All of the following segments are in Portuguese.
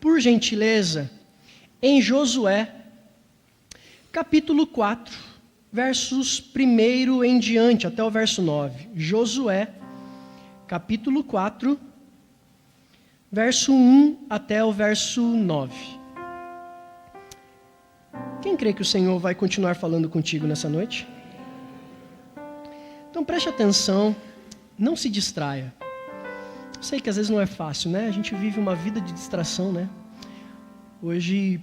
por gentileza, em Josué, capítulo 4, versos 1 em diante, até o verso 9. Josué, capítulo 4, verso 1 até o verso 9. Quem crê que o Senhor vai continuar falando contigo nessa noite? Então preste atenção, não se distraia. Sei que às vezes não é fácil, né? A gente vive uma vida de distração, né? Hoje,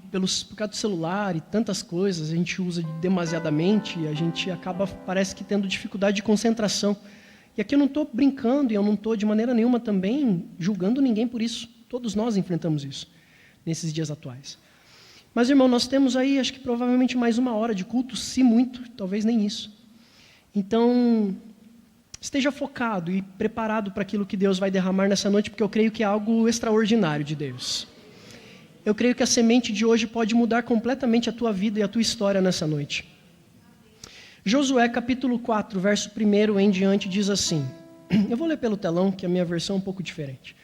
por causa do celular e tantas coisas, a gente usa demasiadamente e a gente acaba, parece que tendo dificuldade de concentração. E aqui eu não estou brincando e eu não estou de maneira nenhuma também julgando ninguém por isso. Todos nós enfrentamos isso nesses dias atuais. Mas, irmão, nós temos aí, acho que provavelmente mais 1 hora de culto, se muito, talvez nem isso. Então, esteja focado e preparado para aquilo que Deus vai derramar nessa noite, porque eu creio que é algo extraordinário de Deus. Eu creio que a semente de hoje pode mudar completamente a tua vida e a tua história nessa noite. Josué capítulo 4, verso 1 em diante diz assim. Eu vou ler pelo telão, que a minha versão é um pouco diferente.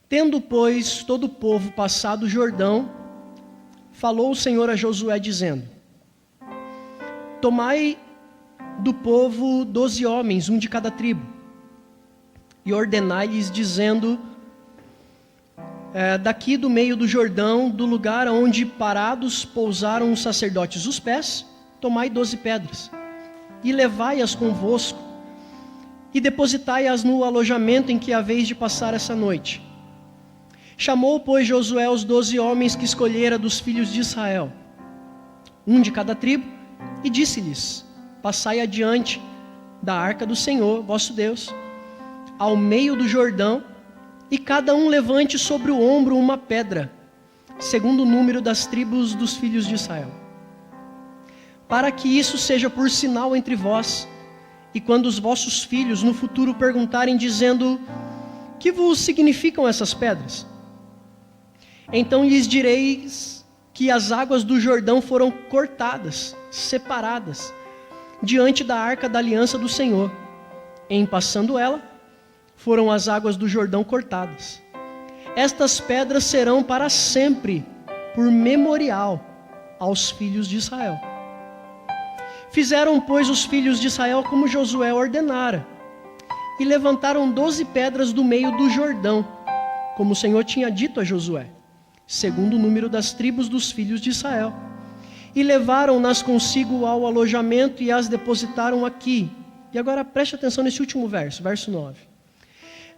Tendo, pois, todo o povo passado o Jordão, falou o Senhor a Josué dizendo: tomai do povo 12 homens, um de cada tribo, e ordenai-lhes dizendo, daqui do meio do Jordão, do lugar onde parados pousaram os sacerdotes os pés, tomai 12 pedras, e levai-as convosco, e depositai-as no alojamento em que haveis de passar essa noite. Chamou, pois, Josué os 12 homens que escolhera dos filhos de Israel, um de cada tribo, e disse-lhes: passai adiante da arca do Senhor, vosso Deus, ao meio do Jordão, e cada um levante sobre o ombro uma pedra, segundo o número das tribos dos filhos de Israel. Para que isso seja por sinal entre vós, e quando os vossos filhos no futuro perguntarem, dizendo: que vos significam essas pedras? Então lhes direis que as águas do Jordão foram cortadas, separadas, diante da arca da aliança do Senhor. Em passando ela, foram as águas do Jordão cortadas. Estas pedras serão para sempre, por memorial aos filhos de Israel. Fizeram, pois, os filhos de Israel como Josué ordenara, e levantaram 12 pedras do meio do Jordão, como o Senhor tinha dito a Josué, segundo o número das tribos dos filhos de Israel. E levaram-nas consigo ao alojamento e as depositaram aqui. E agora preste atenção nesse último verso, verso 9.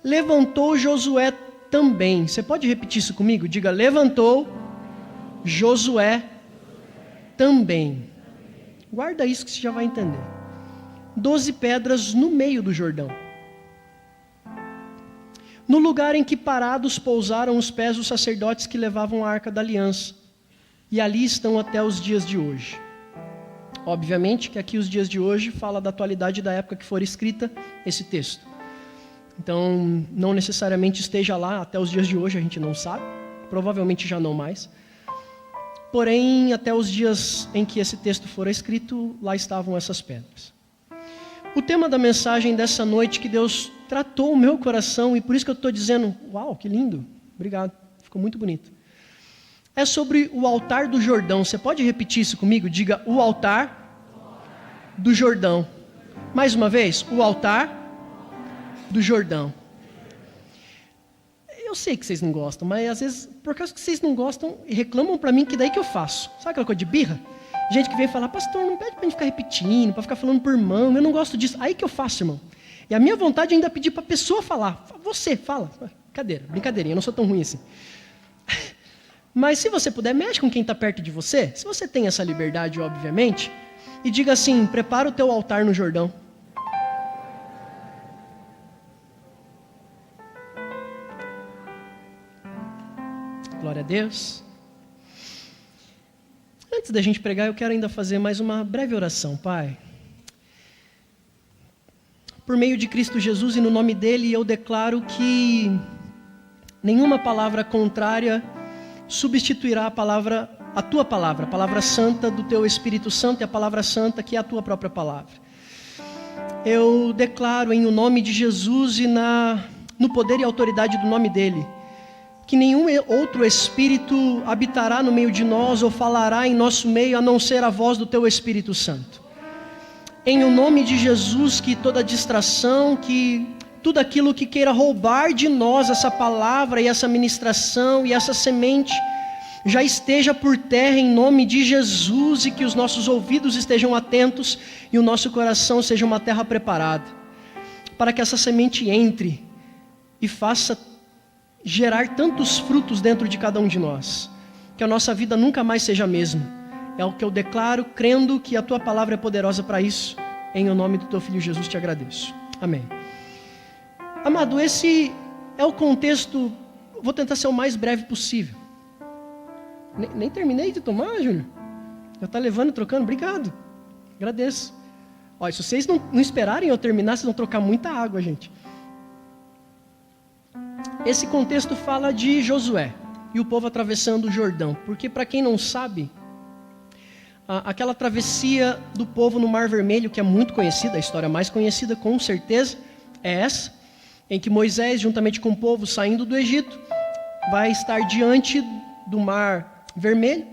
Levantou Josué também. Você pode repetir isso comigo? Diga: levantou Josué também. Guarda isso que você já vai entender. 12 pedras no meio do Jordão, no lugar em que parados pousaram os pés dos sacerdotes que levavam a arca da aliança. E ali estão até os dias de hoje. Obviamente que aqui os dias de hoje fala da atualidade da época que for escrita esse texto. Então, não necessariamente esteja lá até os dias de hoje, a gente não sabe. Provavelmente já não mais. Porém, até os dias em que esse texto for escrito, lá estavam essas pedras. O tema da mensagem dessa noite que Deus tratou o meu coração, e por isso que eu estou dizendo, uau, que lindo, obrigado, ficou muito bonito. É sobre o altar do Jordão. Você pode repetir isso comigo? Diga: o altar do Jordão. Mais uma vez: o altar do Jordão. Eu sei que vocês não gostam, mas às vezes, por causa que vocês não gostam, reclamam para mim que daí que eu faço. Sabe aquela coisa de birra? Gente que vem falar: pastor, não pede para a gente ficar repetindo, para ficar falando por irmão, eu não gosto disso. Aí que eu faço, irmão. E a minha vontade é ainda pedir para a pessoa falar. Você, fala. Brincadeirinha, eu não sou tão ruim assim. Mas se você puder, mexe com quem está perto de você. Se você tem essa liberdade, obviamente. E diga assim: prepara o teu altar no Jordão. Glória a Deus. Antes da gente pregar, eu quero ainda fazer mais uma breve oração. Pai, por meio de Cristo Jesus e no nome dele, eu declaro que nenhuma palavra contrária substituirá a tua palavra, a palavra santa do teu Espírito Santo, e a palavra santa que é a tua própria palavra. Eu declaro em o nome de Jesus e no poder e autoridade do nome dele, que nenhum outro espírito habitará no meio de nós ou falará em nosso meio, a não ser a voz do Teu Espírito Santo. Em o nome de Jesus, que toda distração, que tudo aquilo que queira roubar de nós essa palavra e essa ministração e essa semente, já esteja por terra em nome de Jesus, e que os nossos ouvidos estejam atentos e o nosso coração seja uma terra preparada, para que essa semente entre e faça gerar tantos frutos dentro de cada um de nós, que a nossa vida nunca mais seja a mesma. É o que eu declaro, crendo que a Tua palavra é poderosa para isso. Em o nome do Teu Filho Jesus te agradeço. Amém. Amado, esse é o contexto. Vou tentar ser o mais breve possível. Nem terminei de tomar, Júnior. Já está levando e trocando. Obrigado. Agradeço. Olha, se vocês não esperarem eu terminar, vocês vão trocar muita água, gente. Esse contexto fala de Josué e o povo atravessando o Jordão. Porque, para quem não sabe, aquela travessia do povo no Mar Vermelho, que é muito conhecida, a história mais conhecida com certeza é essa, em que Moisés, juntamente com o povo saindo do Egito, vai estar diante do Mar Vermelho.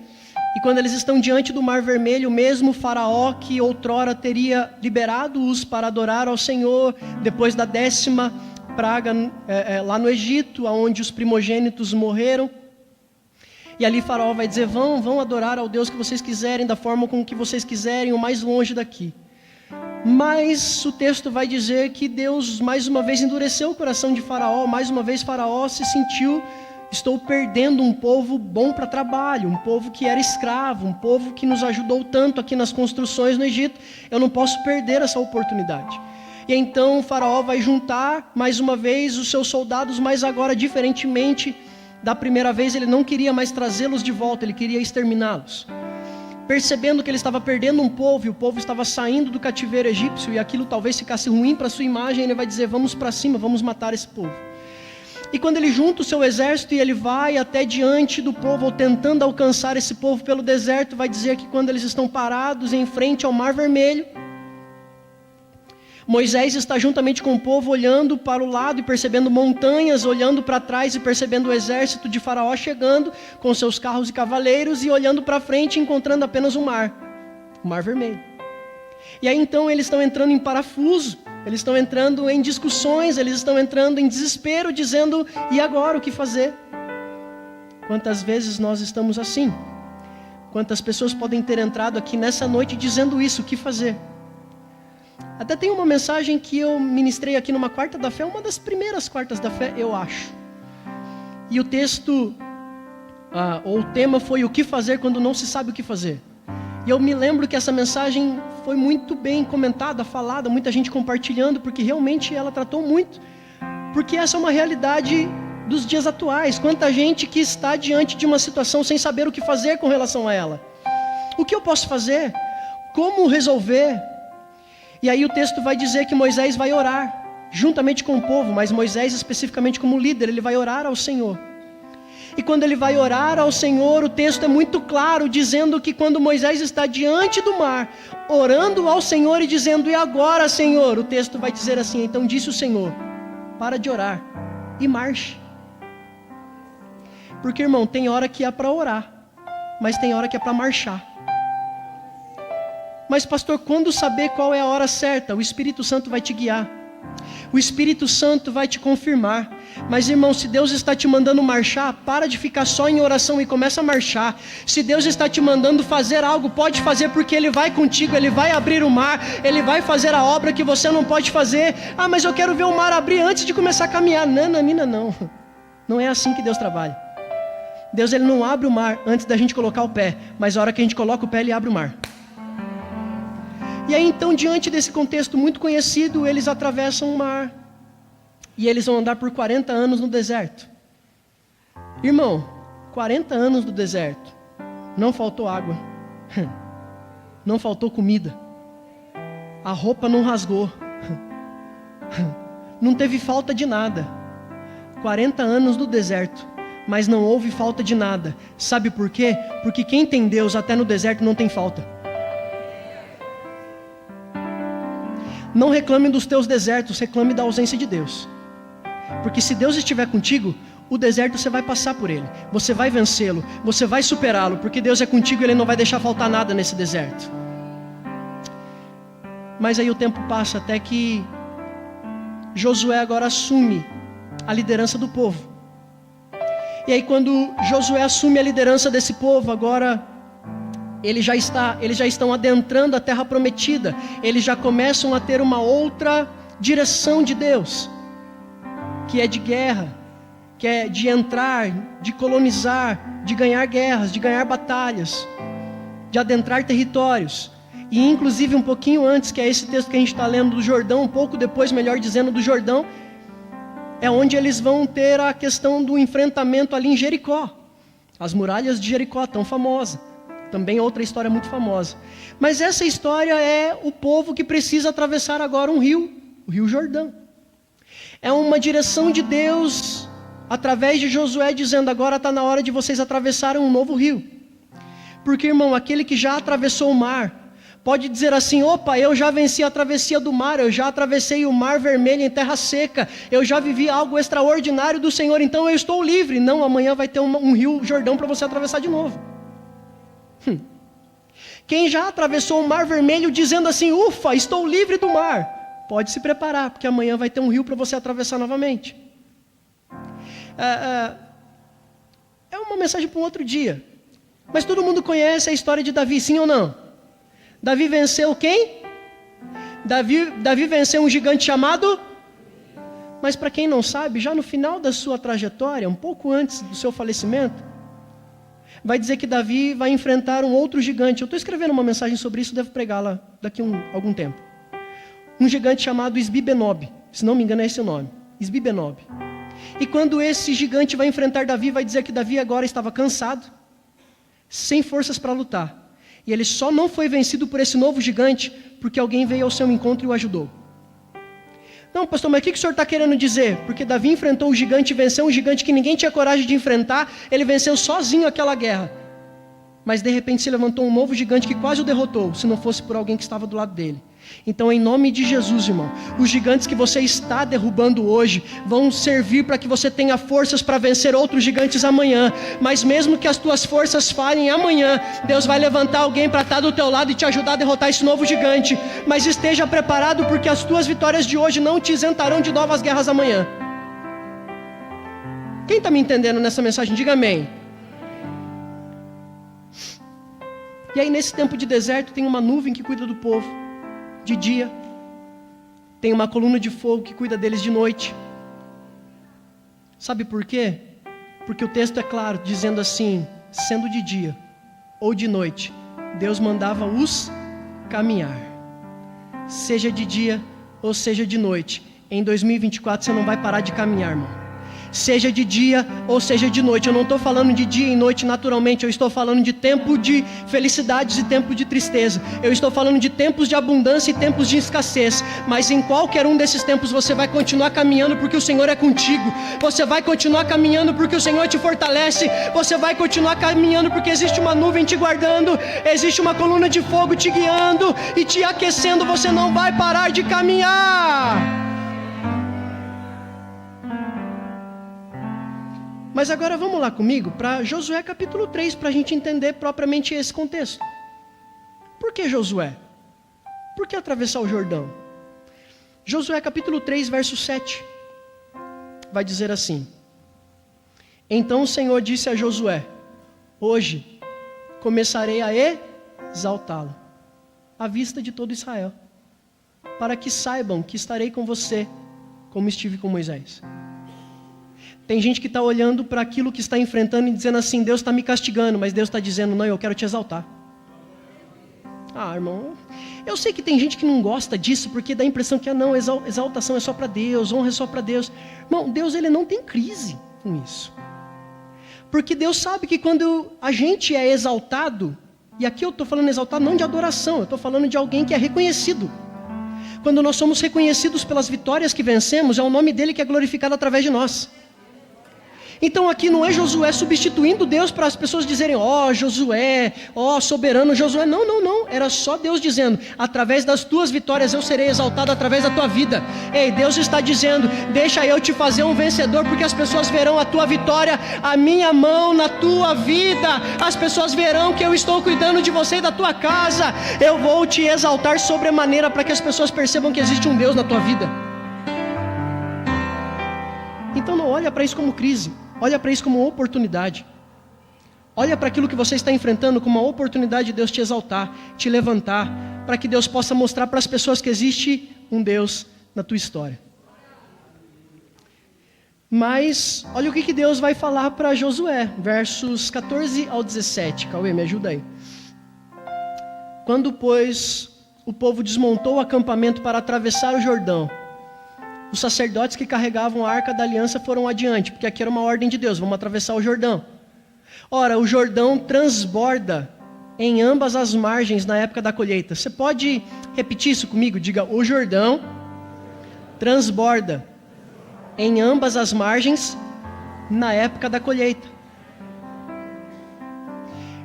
E quando eles estão diante do Mar Vermelho, mesmo Faraó, que outrora teria liberado-os para adorar ao Senhor, depois da 10ª praga lá no Egito, onde os primogênitos morreram, e ali Faraó vai dizer: vão adorar ao Deus que vocês quiserem, da forma com que vocês quiserem, o mais longe daqui. Mas o texto vai dizer que Deus mais uma vez endureceu o coração de Faraó. Mais uma vez Faraó se sentiu: estou perdendo um povo bom para trabalho, um povo que era escravo, um povo que nos ajudou tanto aqui nas construções no Egito, eu não posso perder essa oportunidade. E então o Faraó vai juntar mais uma vez os seus soldados, mas agora, diferentemente da primeira vez, ele não queria mais trazê-los de volta, ele queria exterminá-los. Percebendo que ele estava perdendo um povo, e o povo estava saindo do cativeiro egípcio, e aquilo talvez ficasse ruim para a sua imagem, ele vai dizer: vamos para cima, vamos matar esse povo. E quando ele junta o seu exército e ele vai até diante do povo, ou tentando alcançar esse povo pelo deserto, vai dizer que quando eles estão parados em frente ao Mar Vermelho, Moisés está juntamente com o povo olhando para o lado e percebendo montanhas, olhando para trás e percebendo o exército de Faraó chegando com seus carros e cavaleiros, e olhando para frente encontrando apenas o Mar Vermelho. E aí então eles estão entrando em parafuso, eles estão entrando em discussões, eles estão entrando em desespero, dizendo: e agora o que fazer? Quantas vezes nós estamos assim? Quantas pessoas podem ter entrado aqui nessa noite dizendo isso: o que fazer? Até tem uma mensagem que eu ministrei aqui numa quarta da fé, uma das primeiras quartas da fé, eu acho. E o texto, ou o tema foi: o que fazer quando não se sabe o que fazer. E eu me lembro que essa mensagem foi muito bem comentada, falada, muita gente compartilhando, porque realmente ela tratou muito. Porque essa é uma realidade dos dias atuais. Quanta gente que está diante de uma situação sem saber o que fazer com relação a ela. O que eu posso fazer? Como resolver? E aí o texto vai dizer que Moisés vai orar, juntamente com o povo, mas Moisés especificamente como líder, ele vai orar ao Senhor. E quando ele vai orar ao Senhor, o texto é muito claro, dizendo que quando Moisés está diante do mar, orando ao Senhor e dizendo: e agora, Senhor? O texto vai dizer assim: então disse o Senhor: para de orar e marche. Porque, irmão, tem hora que é para orar, mas tem hora que é para marchar. Mas, pastor, quando saber qual é a hora certa? O Espírito Santo vai te guiar. O Espírito Santo vai te confirmar. Mas, irmão, se Deus está te mandando marchar, para de ficar só em oração e começa a marchar. Se Deus está te mandando fazer algo, pode fazer, porque Ele vai contigo, Ele vai abrir o mar, Ele vai fazer a obra que você não pode fazer. Ah, mas eu quero ver o mar abrir antes de começar a caminhar. Nananina, não. Não é assim que Deus trabalha. Deus, Ele não abre o mar antes da gente colocar o pé, mas a hora que a gente coloca o pé, Ele abre o mar. E aí então, diante desse contexto muito conhecido, eles atravessam o mar. E eles vão andar por 40 anos no deserto. Irmão, 40 anos no deserto. Não faltou água. Não faltou comida. A roupa não rasgou. Não teve falta de nada. 40 anos no deserto. Mas não houve falta de nada. Sabe por quê? Porque quem tem Deus até no deserto não tem falta. Não reclame dos teus desertos, reclame da ausência de Deus. Porque se Deus estiver contigo, o deserto você vai passar por ele, você vai vencê-lo, você vai superá-lo, porque Deus é contigo e Ele não vai deixar faltar nada nesse deserto. Mas aí o tempo passa até que Josué agora assume a liderança do povo. E aí quando Josué assume a liderança desse povo, agora eles já estão adentrando a terra prometida, eles já começam a ter uma outra direção de Deus, que é de guerra, que é de entrar, de colonizar, de ganhar guerras, de ganhar batalhas, de adentrar territórios. E inclusive um pouquinho antes, que é esse texto que a gente está lendo do Jordão, um pouco depois, melhor dizendo, do Jordão, é onde eles vão ter a questão do enfrentamento ali em Jericó. As muralhas de Jericó, tão famosa. Também outra história muito famosa. Mas essa história é o povo que precisa atravessar agora um rio, o Rio Jordão. É uma direção de Deus, através de Josué, dizendo: agora está na hora de vocês atravessarem um novo rio. Porque, irmão, aquele que já atravessou o mar, pode dizer assim: opa, eu já venci a travessia do mar, eu já atravessei o mar vermelho em terra seca, eu já vivi algo extraordinário do Senhor, então eu estou livre. Não, amanhã vai ter um rio Jordão para você atravessar de novo. Quem já atravessou o mar vermelho dizendo assim: ufa, estou livre do mar, pode se preparar, porque amanhã vai ter um rio para você atravessar novamente. É uma mensagem para um outro dia. Mas todo mundo conhece a história de Davi, sim ou não? Davi venceu quem? Davi venceu um gigante chamado... Mas para quem não sabe, já no final da sua trajetória, um pouco antes do seu falecimento, vai dizer que Davi vai enfrentar um outro gigante. Eu estou escrevendo uma mensagem sobre isso, devo pregá-la daqui a algum tempo. Um gigante chamado Isbi-Benob, se não me engano é esse o nome, Isbi-Benob. E quando esse gigante vai enfrentar Davi, vai dizer que Davi agora estava cansado, sem forças para lutar. E ele só não foi vencido por esse novo gigante, porque alguém veio ao seu encontro e o ajudou. Não, pastor, mas o que o senhor está querendo dizer? Porque Davi enfrentou o gigante e venceu um gigante que ninguém tinha coragem de enfrentar, ele venceu sozinho aquela guerra. Mas de repente se levantou um novo gigante que quase o derrotou, se não fosse por alguém que estava do lado dele. Então, em nome de Jesus, irmão, os gigantes que você está derrubando hoje vão servir para que você tenha forças para vencer outros gigantes amanhã. Mas mesmo que as tuas forças falhem amanhã, Deus vai levantar alguém para estar do teu lado e te ajudar a derrotar esse novo gigante. Mas esteja preparado, porque as tuas vitórias de hoje não te isentarão de novas guerras amanhã. Quem está me entendendo nessa mensagem? Diga amém. E aí nesse tempo de deserto tem uma nuvem que cuida do povo de dia, tem uma coluna de fogo que cuida deles de noite. Sabe por quê? Porque o texto é claro, dizendo assim: sendo de dia ou de noite, Deus mandava os caminhar. Seja de dia ou seja de noite, em 2024 você não vai parar de caminhar, irmão. Seja de dia ou seja de noite. Eu não estou falando de dia e noite naturalmente, eu estou falando de tempo de felicidades e tempo de tristeza. Eu estou falando de tempos de abundância e tempos de escassez. Mas em qualquer um desses tempos você vai continuar caminhando, porque o Senhor é contigo. Você vai continuar caminhando porque o Senhor te fortalece. Você vai continuar caminhando porque existe uma nuvem te guardando, existe uma coluna de fogo te guiando e te aquecendo. Você não vai parar de caminhar. Mas agora vamos lá comigo para Josué capítulo 3, para a gente entender propriamente esse contexto. Por que Josué? Por que atravessar o Jordão? Josué capítulo 3, verso 7, vai dizer assim: então o Senhor disse a Josué: hoje começarei a exaltá-lo à vista de todo Israel, para que saibam que estarei com você, como estive com Moisés. Tem gente que está olhando para aquilo que está enfrentando e dizendo assim: Deus está me castigando, mas Deus está dizendo: não, eu quero te exaltar. Ah, irmão, eu sei que tem gente que não gosta disso, porque dá a impressão que não, exaltação é só para Deus, honra é só para Deus. Irmão, Deus ele não tem crise com isso. Porque Deus sabe que quando a gente é exaltado, e aqui eu estou falando exaltado não de adoração, eu estou falando de alguém que é reconhecido. Quando nós somos reconhecidos pelas vitórias que vencemos, é o nome dele que é glorificado através de nós. Então aqui não é Josué substituindo Deus para as pessoas dizerem, ó Josué, ó soberano Josué. Não, não, não. Era só Deus dizendo, através das tuas vitórias eu serei exaltado através da tua vida. Ei, Deus está dizendo, deixa eu te fazer um vencedor, porque as pessoas verão a tua vitória, a minha mão na tua vida. As pessoas verão que eu estou cuidando de você e da tua casa. Eu vou te exaltar sobremaneira para que as pessoas percebam que existe um Deus na tua vida. Então não olha para isso como crise, olha para isso como oportunidade. Olha para aquilo que você está enfrentando como uma oportunidade de Deus te exaltar, te levantar, para que Deus possa mostrar para as pessoas que existe um Deus na tua história. Mas olha o que Deus vai falar para Josué, versos 14 ao 17. Cauê, me ajuda aí. Quando, pois, o povo desmontou o acampamento para atravessar o Jordão, os sacerdotes que carregavam a arca da aliança foram adiante, porque aqui era uma ordem de Deus, vamos atravessar o Jordão. Ora, o Jordão transborda em ambas as margens na época da colheita. Você pode repetir isso comigo? Diga, o Jordão transborda em ambas as margens na época da colheita.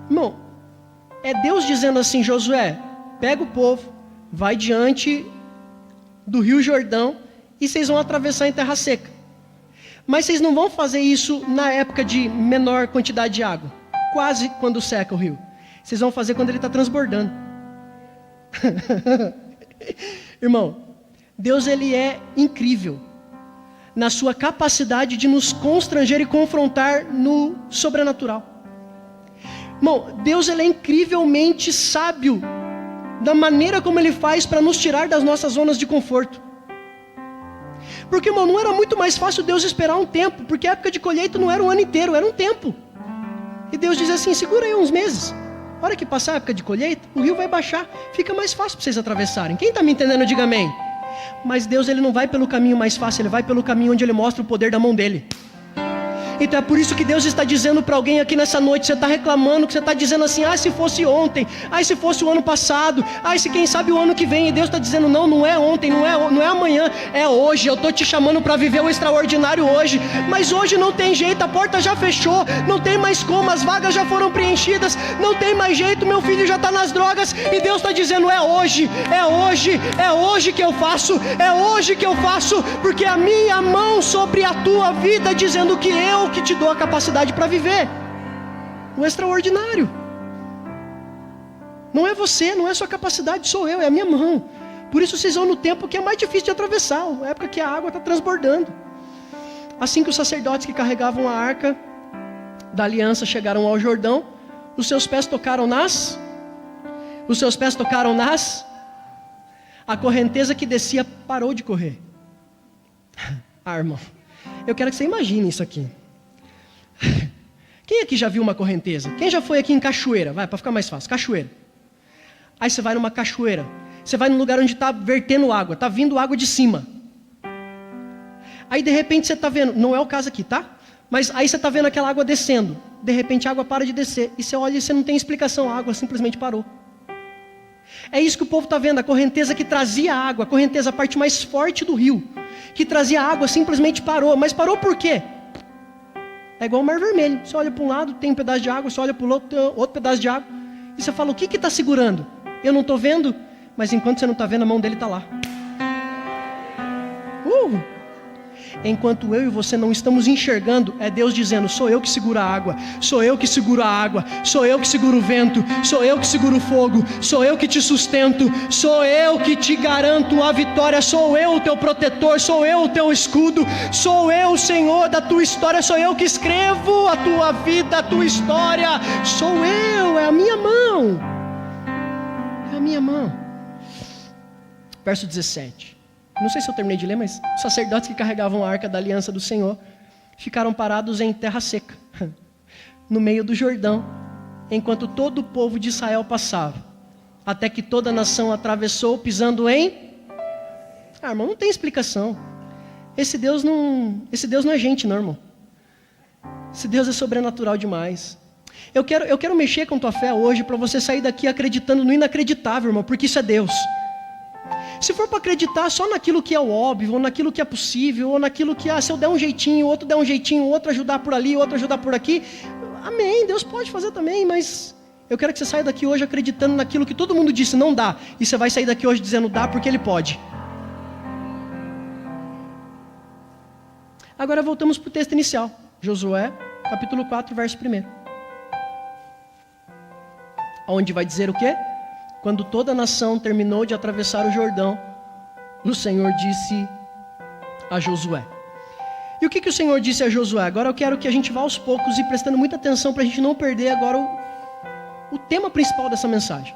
Irmão, é Deus dizendo assim, Josué, pega o povo, vai diante do rio Jordão, e vocês vão atravessar em terra seca. Mas vocês não vão fazer isso na época de menor quantidade de água, quase quando seca o rio. Vocês vão fazer quando ele está transbordando. Irmão, Deus ele é incrível na sua capacidade de nos constranger e confrontar no sobrenatural. Irmão, Deus ele é incrivelmente sábio da maneira como ele faz para nos tirar das nossas zonas de conforto. Porque, irmão, não era muito mais fácil Deus esperar um tempo, porque a época de colheita não era um ano inteiro, era um tempo. E Deus diz assim, segura aí uns meses. A hora que passar a época de colheita, o rio vai baixar, fica mais fácil para vocês atravessarem. Quem está me entendendo, diga amém. Mas Deus ele não vai pelo caminho mais fácil, ele vai pelo caminho onde ele mostra o poder da mão dele. Então é por isso que Deus está dizendo para alguém aqui nessa noite, você está reclamando, que você está dizendo assim, se fosse ontem, se fosse o ano passado, se quem sabe o ano que vem, e Deus está dizendo, não é ontem, não é amanhã, é hoje, eu estou te chamando para viver o extraordinário hoje, mas hoje não tem jeito, a porta já fechou, não tem mais como, as vagas já foram preenchidas, não tem mais jeito, meu filho já está nas drogas, e Deus está dizendo, é hoje que eu faço, porque a minha mão sobre a tua vida, dizendo que eu que te dou a capacidade para viver o extraordinário. Não é você, não é sua capacidade, sou eu, é a minha mão. Por isso vocês vão no tempo que é mais difícil de atravessar, a época que a água está transbordando. Assim que os sacerdotes que carregavam a arca da aliança chegaram ao Jordão, os seus pés tocaram a correnteza que descia parou de correr. Irmão, eu quero que você imagine isso aqui. Quem aqui já viu uma correnteza? Quem já foi aqui em cachoeira? Vai, para ficar mais fácil, cachoeira. Aí você vai numa cachoeira, você vai num lugar onde está vertendo água, está vindo água de cima. Aí de repente você está vendo, não é o caso aqui, tá? Mas aí você está vendo aquela água descendo, de repente a água para de descer, e você olha e você não tem explicação, a água simplesmente parou. É isso que o povo está vendo, a correnteza que trazia água, a correnteza, a parte mais forte do rio, que trazia água, simplesmente parou. Mas parou por quê? É igual o Mar Vermelho, você olha para um lado, tem um pedaço de água, você olha para o outro, tem outro pedaço de água, e você fala, o que está segurando? Eu não estou vendo, mas enquanto você não está vendo, a mão dele está lá. Enquanto eu e você não estamos enxergando, é Deus dizendo, sou eu que seguro a água, sou eu que seguro a água, sou eu que seguro o vento, sou eu que seguro o fogo, sou eu que te sustento, sou eu que te garanto a vitória, sou eu o teu protetor, sou eu o teu escudo, sou eu o Senhor da tua história, sou eu que escrevo a tua vida, a tua história, sou eu, é a minha mão, é a minha mão. Verso 17. Não sei se eu terminei de ler, mas os sacerdotes que carregavam a arca da aliança do Senhor ficaram parados em terra seca, no meio do Jordão, enquanto todo o povo de Israel passava, até que toda a nação atravessou pisando em... irmão, não tem explicação. Esse Deus não é gente, não, irmão. Esse Deus é sobrenatural demais. Eu quero mexer com tua fé hoje para você sair daqui acreditando no inacreditável, irmão, porque isso é Deus. Se for para acreditar só naquilo que é o óbvio, ou naquilo que é possível, ou naquilo que, se eu der um jeitinho, o outro der um jeitinho, o outro ajudar por ali, o outro ajudar por aqui, amém, Deus pode fazer também, mas eu quero que você saia daqui hoje acreditando naquilo que todo mundo disse, não dá, e você vai sair daqui hoje dizendo dá porque Ele pode. Agora voltamos para o texto inicial, Josué, capítulo 4, verso 1. Onde vai dizer o quê? Quando toda a nação terminou de atravessar o Jordão, o Senhor disse a Josué. E o que o Senhor disse a Josué? Agora eu quero que a gente vá aos poucos e prestando muita atenção para a gente não perder agora o tema principal dessa mensagem.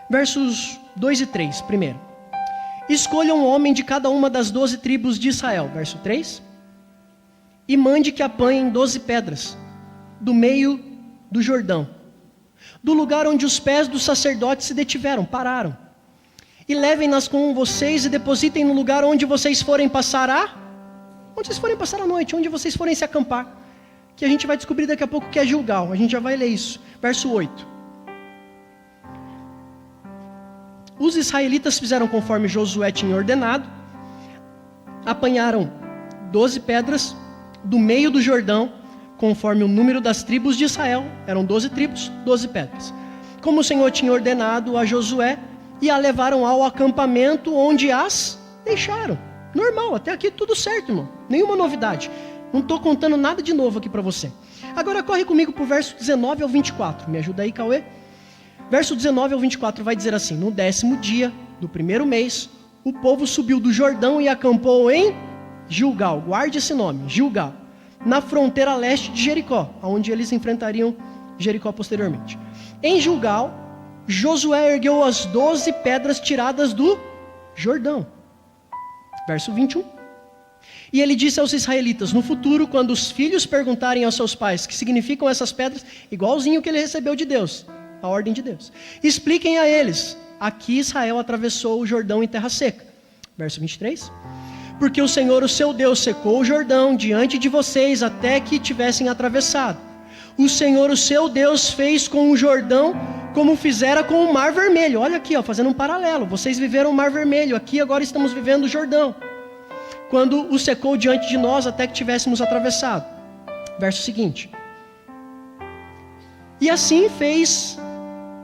Versos 2 e 3, primeiro. Escolha um homem de cada uma das 12 tribos de Israel, verso 3. E mande que apanhem 12 pedras do meio do Jordão, do lugar onde os pés dos sacerdotes se detiveram, pararam. E levem-nas com vocês e depositem no lugar onde vocês forem passar a noite, onde vocês forem se acampar. Que a gente vai descobrir daqui a pouco que é Gilgal, a gente já vai ler isso. Verso 8. Os israelitas fizeram conforme Josué tinha ordenado, apanharam 12 pedras do meio do Jordão, conforme o número das tribos de Israel, eram 12 tribos, 12 pedras. Como o Senhor tinha ordenado a Josué, e a levaram ao acampamento onde as deixaram. Normal, até aqui tudo certo, irmão. Nenhuma novidade. Não estou contando nada de novo aqui para você. Agora corre comigo para o verso 19 ao 24. Me ajuda aí, Cauê. Verso 19 ao 24 vai dizer assim: no 10º dia do primeiro mês, o povo subiu do Jordão e acampou em Gilgal. Guarde esse nome, Gilgal. Na fronteira leste de Jericó, onde eles enfrentariam Jericó posteriormente. Em Gilgal, Josué ergueu as 12 pedras tiradas do Jordão. Verso 21. E ele disse aos israelitas: no futuro, quando os filhos perguntarem aos seus pais que significam essas pedras, igualzinho que ele recebeu de Deus, a ordem de Deus, expliquem a eles: aqui Israel atravessou o Jordão em terra seca. Verso 23. Porque o Senhor, o seu Deus, secou o Jordão diante de vocês até que tivessem atravessado. O Senhor, o seu Deus, fez com o Jordão como fizera com o Mar Vermelho. Olha aqui, fazendo um paralelo. Vocês viveram o Mar Vermelho, aqui agora estamos vivendo o Jordão. Quando o secou diante de nós até que tivéssemos atravessado. Verso seguinte. E assim fez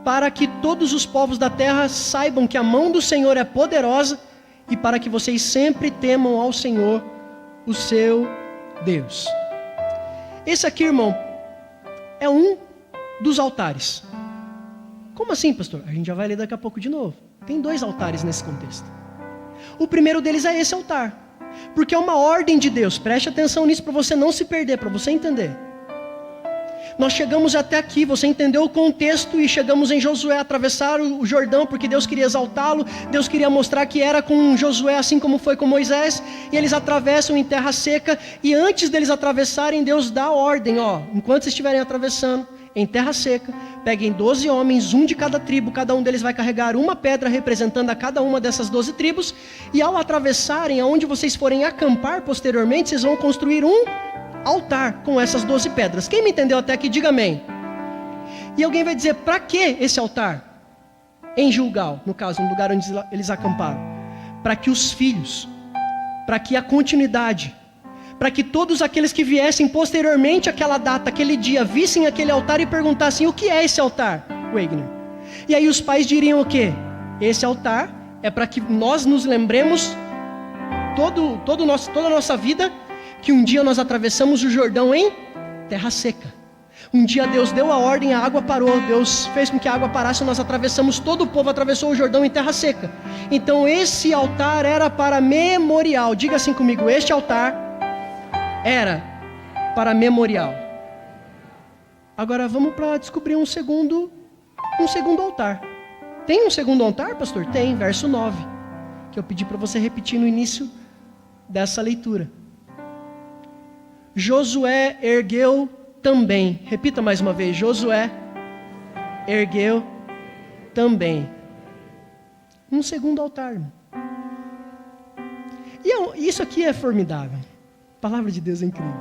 para que todos os povos da terra saibam que a mão do Senhor é poderosa, e para que vocês sempre temam ao Senhor, o seu Deus. Esse aqui, irmão, é um dos altares. Como assim, pastor? A gente já vai ler daqui a pouco de novo. Tem 2 altares nesse contexto. O primeiro deles é esse altar, porque é uma ordem de Deus. Preste atenção nisso para você não se perder, para você entender. Nós chegamos até aqui, você entendeu o contexto, e chegamos em Josué, atravessar o Jordão, porque Deus queria exaltá-lo, Deus queria mostrar que era com Josué, assim como foi com Moisés, e eles atravessam em terra seca, e antes deles atravessarem, Deus dá a ordem, enquanto vocês estiverem atravessando em terra seca, peguem 12 homens, um de cada tribo, cada um deles vai carregar uma pedra representando a cada uma dessas 12 tribos, e ao atravessarem, aonde vocês forem acampar posteriormente, vocês vão construir um altar com essas 12 pedras. Quem me entendeu até aqui, diga amém. E alguém vai dizer: para que esse altar? Em Gilgal, no caso, no lugar onde eles acamparam. Para que os filhos, para que a continuidade, para que todos aqueles que viessem posteriormente àquela data, aquele dia, vissem aquele altar e perguntassem: o que é esse altar, Wagner? E aí os pais diriam o quê? Esse altar é para que nós nos lembremos toda a nossa vida, que um dia nós atravessamos o Jordão em terra seca. Um dia Deus deu a ordem, a água parou, Deus fez com que a água parasse, nós atravessamos, todo o povo atravessou o Jordão em terra seca. Então esse altar era para memorial. Diga assim comigo: este altar era para memorial. Agora vamos para descobrir um segundo altar. Tem um segundo altar, pastor? Tem, verso 9, que eu pedi para você repetir no início dessa leitura. Josué ergueu também. Repita mais uma vez: Josué ergueu também um segundo altar, irmão. E isso aqui é formidável. A palavra de Deus é incrível.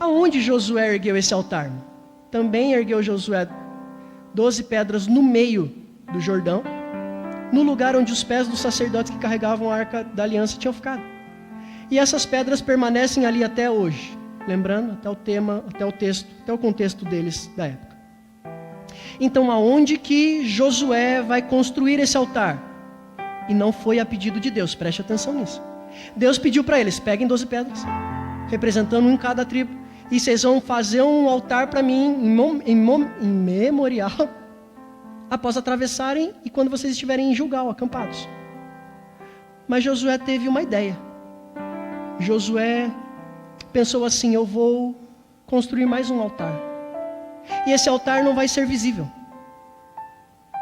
Aonde Josué ergueu esse altar? Também ergueu Josué 12 pedras no meio do Jordão, no lugar onde os pés dos sacerdotes que carregavam a arca da aliança tinham ficado. E essas pedras permanecem ali até hoje. Lembrando, até o tema, até o texto, até o contexto deles da época. Então, aonde que Josué vai construir esse altar? E não foi a pedido de Deus, preste atenção nisso. Deus pediu para eles, peguem 12 pedras, representando um em cada tribo, e vocês vão fazer um altar para mim em memorial, após atravessarem e quando vocês estiverem em Gilgal, acampados. Mas Josué teve uma ideia. Josué pensou assim, eu vou construir mais um altar. E esse altar não vai ser visível.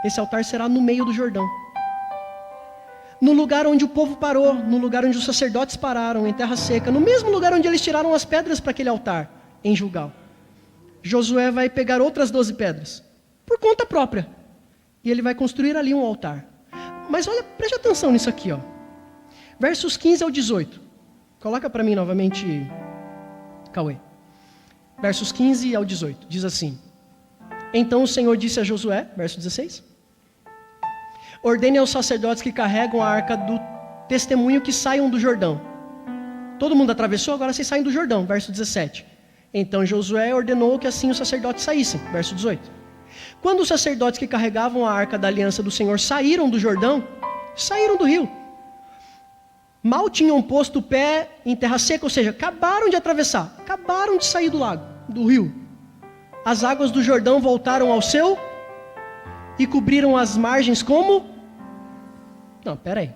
Esse altar será no meio do Jordão. No lugar onde o povo parou, no lugar onde os sacerdotes pararam, em terra seca, no mesmo lugar onde eles tiraram as pedras para aquele altar, em Gilgal. Josué vai pegar outras 12 pedras, por conta própria, e ele vai construir ali um altar. Mas olha, preste atenção nisso aqui, ó. Versos 15 ao 18. Coloca para mim novamente, Cauê. Versos 15 ao 18, diz assim: Então o Senhor disse a Josué, verso 16, ordene aos sacerdotes que carregam a arca do testemunho que saiam do Jordão. Todo mundo atravessou, agora vocês saem do Jordão, verso 17. Então Josué ordenou que assim os sacerdotes saíssem, verso 18. Quando os sacerdotes que carregavam a arca da aliança do Senhor saíram do Jordão, saíram do rio, mal tinham posto o pé em terra seca, ou seja, acabaram de atravessar, acabaram de sair do lago, do rio. As águas do Jordão voltaram ao seu e cobriram as margens como? Não, peraí.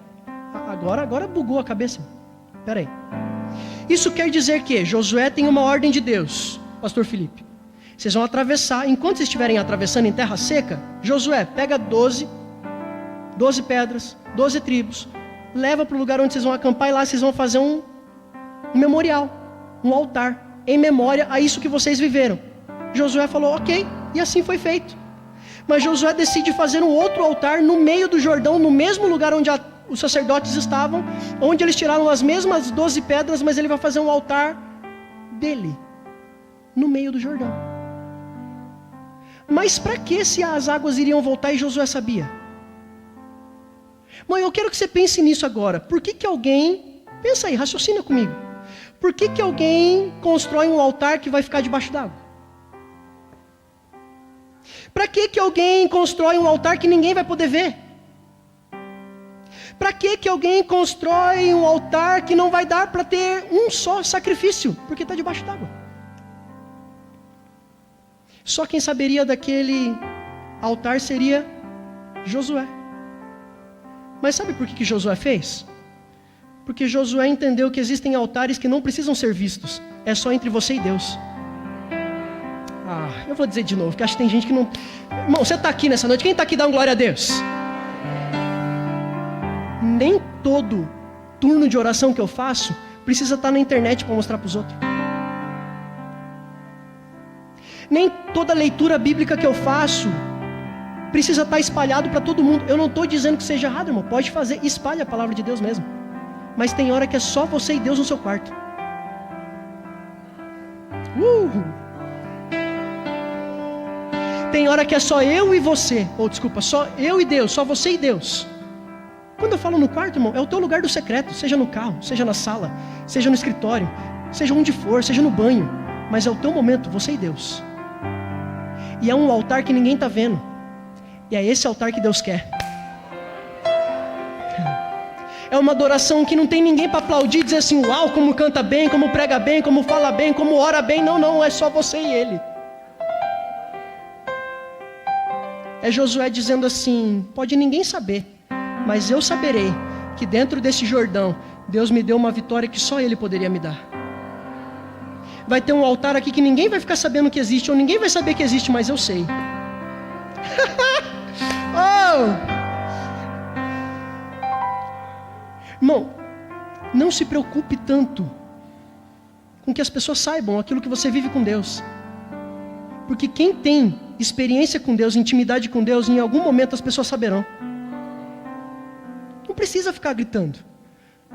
Agora bugou a cabeça. Peraí. Isso quer dizer que Josué tem uma ordem de Deus, Pastor Felipe. Vocês vão atravessar, enquanto vocês estiverem atravessando em terra seca, Josué, pega 12 pedras, 12 tribos, leva para o lugar onde vocês vão acampar e lá vocês vão fazer um memorial, um altar, em memória a isso que vocês viveram. Josué falou, ok, e assim foi feito. Mas Josué decide fazer um outro altar no meio do Jordão, no mesmo lugar onde os sacerdotes estavam, onde eles tiraram as mesmas 12 pedras, mas ele vai fazer um altar dele, no meio do Jordão. Mas para que se as águas iriam voltar e Josué sabia? Mãe, eu quero que você pense nisso agora. Por que alguém, pensa aí, raciocina comigo. Por que alguém constrói um altar que vai ficar debaixo d'água? Para que alguém constrói um altar que ninguém vai poder ver? Para que alguém constrói um altar que não vai dar para ter um só sacrifício? Porque está debaixo d'água. Só quem saberia daquele altar seria Josué. Mas sabe por que Josué fez? Porque Josué entendeu que existem altares que não precisam ser vistos. É só entre você e Deus. Eu vou dizer de novo, porque acho que tem gente que não... Irmão, você está aqui nessa noite, quem está aqui dá uma glória a Deus? Nem todo turno de oração que eu faço precisa estar na internet para mostrar para os outros. Nem toda leitura bíblica que eu faço precisa estar espalhado para todo mundo. Eu não estou dizendo que seja errado, irmão. Pode fazer, espalhe a palavra de Deus mesmo. Mas tem hora que é só você e Deus no seu quarto. Tem hora que é só eu e você. Só eu e Deus, só você e Deus. Quando eu falo no quarto, irmão, é o teu lugar do secreto. Seja no carro, seja na sala, seja no escritório, seja onde for, seja no banho. Mas é o teu momento, você e Deus. E é um altar que ninguém está vendo. E é esse altar que Deus quer. É uma adoração que não tem ninguém para aplaudir e dizer assim, uau, como canta bem, como prega bem, como fala bem, como ora bem. Não, é só você e Ele. É Josué dizendo assim, pode ninguém saber, mas eu saberei que dentro desse Jordão, Deus me deu uma vitória que só Ele poderia me dar. Vai ter um altar aqui que ninguém vai ficar sabendo que existe, ou ninguém vai saber que existe, mas eu sei. Irmão, não se preocupe tanto com que as pessoas saibam aquilo que você vive com Deus. Porque quem tem experiência com Deus, intimidade com Deus, em algum momento as pessoas saberão. Não precisa ficar gritando.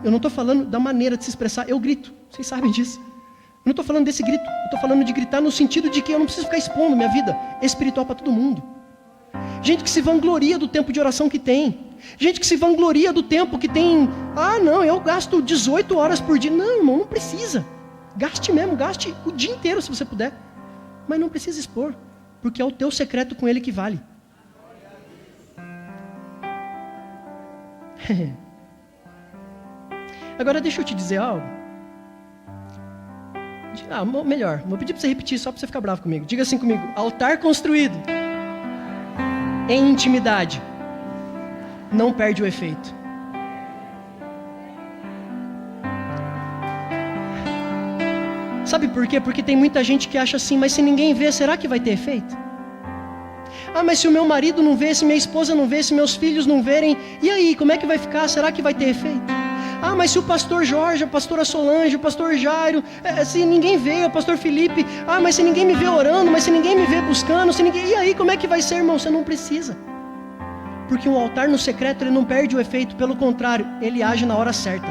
Eu não estou falando da maneira de se expressar, eu grito, vocês sabem disso. Eu não estou falando desse grito, eu estou falando de gritar no sentido de que eu não preciso ficar expondo minha vida espiritual para todo mundo. Gente que se vangloria do tempo de oração que tem. Gente que se vangloria do tempo que tem. Não, eu gasto 18 horas por dia. Não, irmão, não precisa. Gaste mesmo, gaste o dia inteiro se você puder. Mas não precisa expor, porque é o teu secreto com Ele que vale. Agora deixa eu te dizer algo. Melhor, vou pedir para você repetir só para você ficar bravo comigo. Diga assim comigo: altar construído em intimidade não perde o efeito. Sabe por quê? Porque tem muita gente que acha assim: mas se ninguém vê, será que vai ter efeito? Mas se o meu marido não vê, se minha esposa não vê, se meus filhos não verem, e aí, como é que vai ficar? Será que vai ter efeito? Mas se o pastor Jorge, a pastora Solange, o pastor Jairo, se ninguém vê, o pastor Felipe, mas se ninguém me vê orando, mas se ninguém me vê buscando, e aí, como é que vai ser, irmão? Você não precisa. Porque um altar no secreto, ele não perde o efeito, pelo contrário, ele age na hora certa.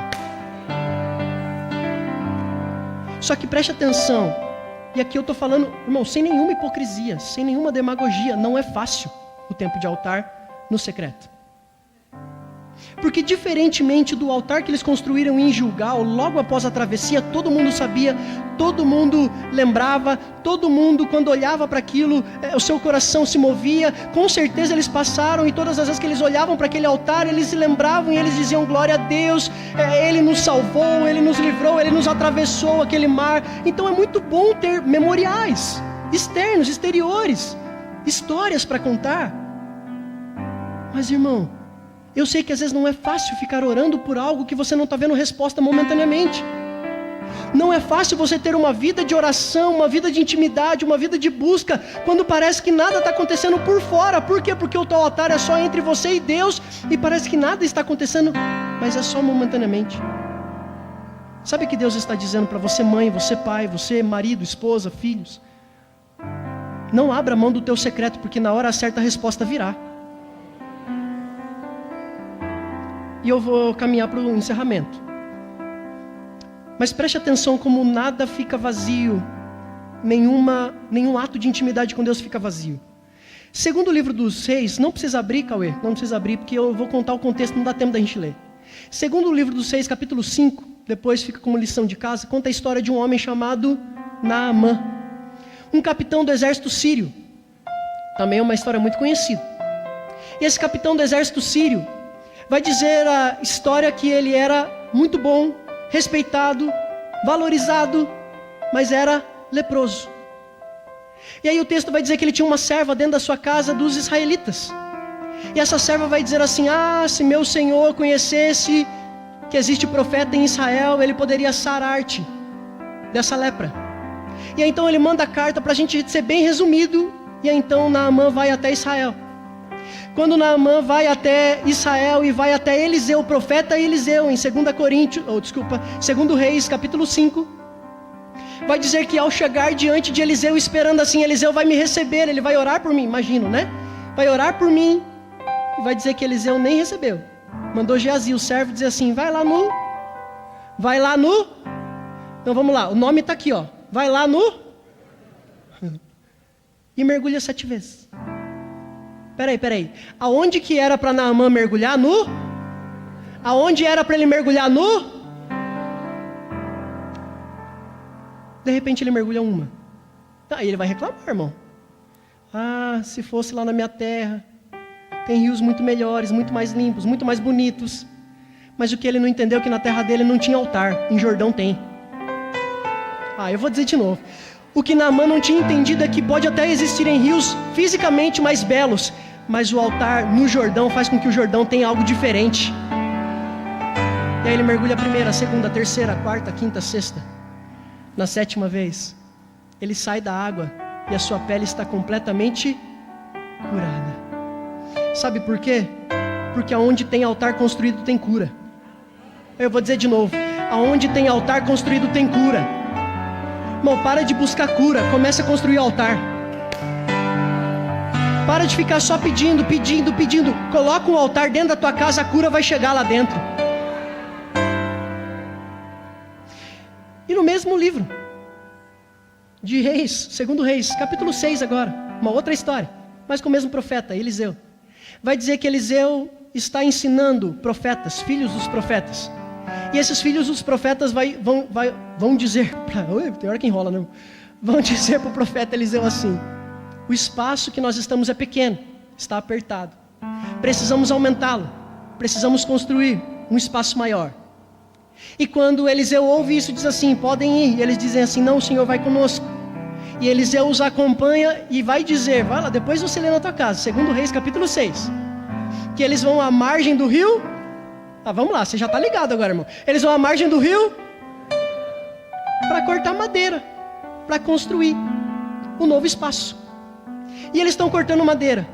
Só que preste atenção, e aqui eu estou falando, irmão, sem nenhuma hipocrisia, sem nenhuma demagogia, não é fácil o tempo de altar no secreto. Porque diferentemente do altar que eles construíram em Gilgal, logo após a travessia, todo mundo sabia, todo mundo lembrava, todo mundo quando olhava para aquilo, o seu coração se movia, com certeza eles passaram e todas as vezes que eles olhavam para aquele altar, eles se lembravam e eles diziam: glória a Deus, Ele nos salvou, Ele nos livrou, Ele nos atravessou aquele mar. Então é muito bom ter memoriais, externos, exteriores, histórias para contar. Mas irmão, eu sei que às vezes não é fácil ficar orando por algo que você não está vendo resposta momentaneamente. Não é fácil você ter uma vida de oração, uma vida de intimidade, uma vida de busca, quando parece que nada está acontecendo por fora. Por quê? Porque o teu altar é só entre você e Deus, e parece que nada está acontecendo, mas é só momentaneamente. Sabe o que Deus está dizendo para você, mãe, você pai, você marido, esposa, filhos? Não abra mão do teu secreto, porque na hora certa a resposta virá. E eu vou caminhar para o encerramento. Mas preste atenção como nada fica vazio, nenhum ato de intimidade com Deus fica vazio. Segundo o livro dos Reis, não precisa abrir, Cauê, não precisa abrir, porque eu vou contar o contexto, não dá tempo da gente ler. Segundo o livro dos Reis, capítulo 5, depois fica como lição de casa, conta a história de um homem chamado Naamã, um capitão do exército sírio. Também é uma história muito conhecida. E esse capitão do exército sírio vai dizer a história que ele era muito bom, respeitado, valorizado, mas era leproso. E aí o texto vai dizer que ele tinha uma serva dentro da sua casa dos israelitas. E essa serva vai dizer assim: se meu senhor conhecesse que existe profeta em Israel, ele poderia sarar-te dessa lepra. E aí então ele manda a carta para a gente ser bem resumido. E aí então Naamã vai até Israel. Quando Naamã vai até Israel e vai até Eliseu, o profeta Eliseu, em 2 Reis, capítulo 5, vai dizer que ao chegar diante de Eliseu, esperando assim, Eliseu vai me receber, ele vai orar por mim, imagino, né? Vai orar por mim, e vai dizer que Eliseu nem recebeu. Mandou Geazi, o servo, dizer assim: vai lá no... Então vamos lá, o nome está aqui, ó. Vai lá no... E mergulha 7 vezes. Peraí. Aonde que era para Naamã mergulhar? Aonde era para ele mergulhar? De repente ele mergulha uma. Aí ele vai reclamar, irmão. Se fosse lá na minha terra, tem rios muito melhores, muito mais limpos, muito mais bonitos. Mas o que ele não entendeu é que na terra dele não tinha altar. Em Jordão tem. Eu vou dizer de novo. O que Naamã não tinha entendido é que pode até existirem rios fisicamente mais belos, mas o altar no Jordão faz com que o Jordão tenha algo diferente. E aí ele mergulha a primeira, a segunda, a terceira, a quarta, a quinta, a sexta. Na 7ª vez, ele sai da água e a sua pele está completamente curada. Sabe por quê? Porque aonde tem altar construído tem cura. Eu vou dizer de novo: aonde tem altar construído tem cura. Irmão, para de buscar cura, comece a construir altar. Para de ficar só pedindo. Coloca um altar dentro da tua casa, a cura vai chegar lá dentro. E no mesmo livro de Reis, 2 Reis, capítulo 6 agora, uma outra história, mas com o mesmo profeta, Eliseu. Vai dizer que Eliseu está ensinando profetas, filhos dos profetas. E esses filhos dos profetas vão dizer, tem hora que enrola, não? Vão dizer para o profeta Eliseu assim: o espaço que nós estamos é pequeno, está apertado. Precisamos aumentá-lo, precisamos construir um espaço maior. E quando Eliseu ouve isso, diz assim: podem ir. E eles dizem assim: não, o Senhor vai conosco. E Eliseu os acompanha e vai dizer, vai lá, depois você lê na tua casa, 2 Reis capítulo 6, que eles vão à margem do rio. Vamos lá, você já está ligado agora, irmão. Eles vão à margem do rio para cortar madeira, para construir um novo espaço. E eles estão cortando madeira,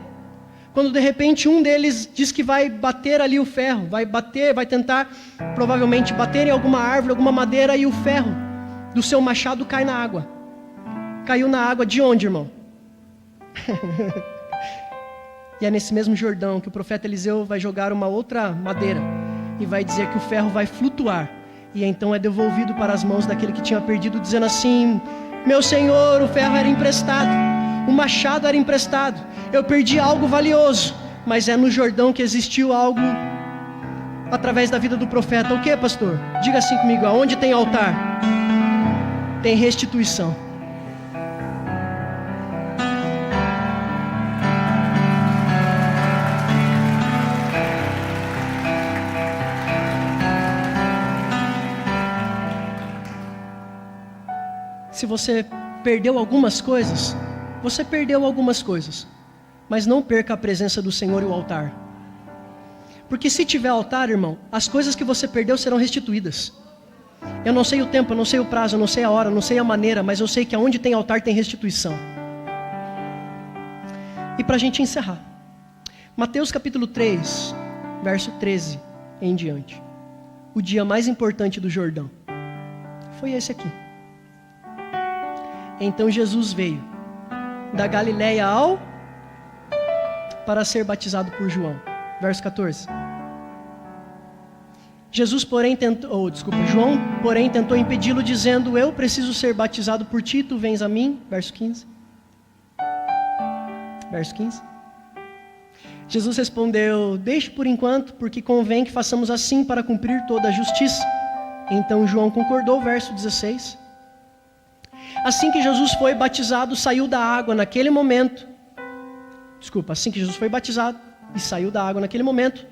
quando de repente um deles diz que vai bater ali o ferro, vai tentar provavelmente bater em alguma árvore, alguma madeira, e o ferro do seu machado cai na água. Caiu na água de onde, irmão? E é nesse mesmo Jordão que o profeta Eliseu vai jogar uma outra madeira e vai dizer que o ferro vai flutuar, e então é devolvido para as mãos daquele que tinha perdido, dizendo assim: meu senhor, o ferro era emprestado, o machado era emprestado, eu perdi algo valioso, mas é no Jordão que existiu algo através da vida do profeta. O que, pastor? Diga assim comigo: aonde tem altar, tem restituição. Se você perdeu algumas coisas, você perdeu algumas coisas, mas não perca a presença do Senhor e o altar. Porque se tiver altar, irmão, as coisas que você perdeu serão restituídas. Eu não sei o tempo, eu não sei o prazo, eu não sei a hora, eu não sei a maneira, mas eu sei que aonde tem altar tem restituição. E para a gente encerrar, Mateus capítulo 3, verso 13 em diante. O dia mais importante do Jordão foi esse aqui. Então Jesus veio da Galileia para ser batizado por João. Verso 14. João, porém, tentou impedi-lo, dizendo: eu preciso ser batizado por ti, tu vens a mim. Verso 15. Verso 15. Jesus respondeu: deixe por enquanto, porque convém que façamos assim para cumprir toda a justiça. Então João concordou. Verso 16. Assim que Jesus foi batizado, saiu da água naquele momento. Assim que Jesus foi batizado e saiu da água naquele momento.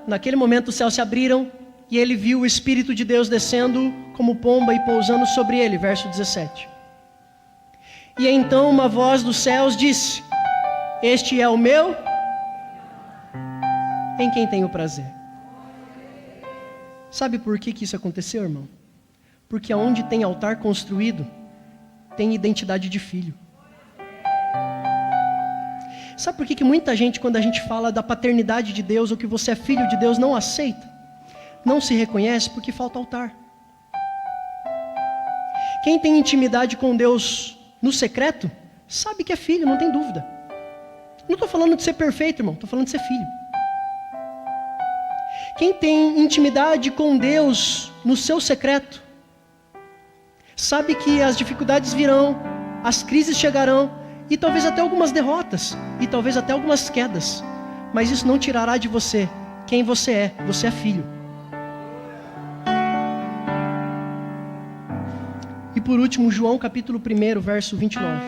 Naquele momento os céus se abriram e ele viu o Espírito de Deus descendo como pomba e pousando sobre ele. Verso 17. E então uma voz dos céus disse: este é o meu, em quem tenho prazer. Sabe por que isso aconteceu, irmão? Porque aonde tem altar construído, tem identidade de filho. Sabe por que muita gente, quando a gente fala da paternidade de Deus, ou que você é filho de Deus, não aceita? Não se reconhece porque falta altar. Quem tem intimidade com Deus no secreto, sabe que é filho, não tem dúvida. Não estou falando de ser perfeito, irmão, estou falando de ser filho. Quem tem intimidade com Deus no seu secreto, sabe que as dificuldades virão, as crises chegarão, e talvez até algumas derrotas, e talvez até algumas quedas, mas isso não tirará de você quem você é filho. E por último, João capítulo 1, verso 29.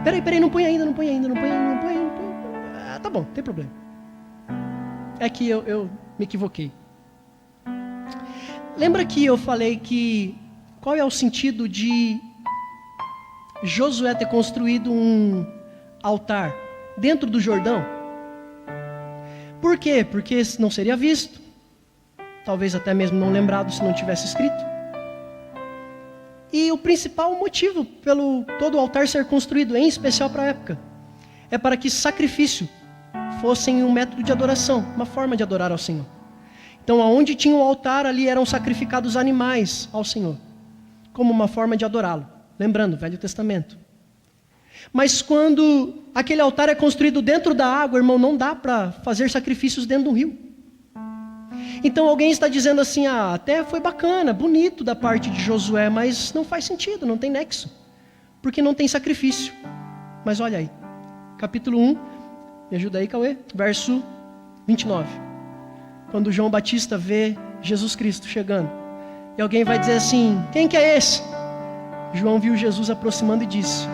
Peraí, não põe ainda. Tá bom, não tem problema. É que eu me equivoquei. Lembra que eu falei que qual é o sentido de Josué ter construído um altar dentro do Jordão? Por quê? Porque não seria visto, talvez até mesmo não lembrado se não tivesse escrito. E o principal motivo pelo todo o altar ser construído, em especial para a época, é para que sacrifício fossem um método de adoração, uma forma de adorar ao Senhor. Então, aonde tinha um altar, ali eram sacrificados animais ao Senhor, como uma forma de adorá-lo. Lembrando, Velho Testamento. Mas quando aquele altar é construído dentro da água, irmão, não dá para fazer sacrifícios dentro de um rio. Então alguém está dizendo assim: até foi bacana, bonito da parte de Josué, mas não faz sentido, não tem nexo, porque não tem sacrifício. Mas olha aí, capítulo 1, Me ajuda aí, Cauê. Verso 29. Quando João Batista vê Jesus Cristo chegando. E alguém vai dizer assim: quem que é esse? João viu Jesus aproximando e disse: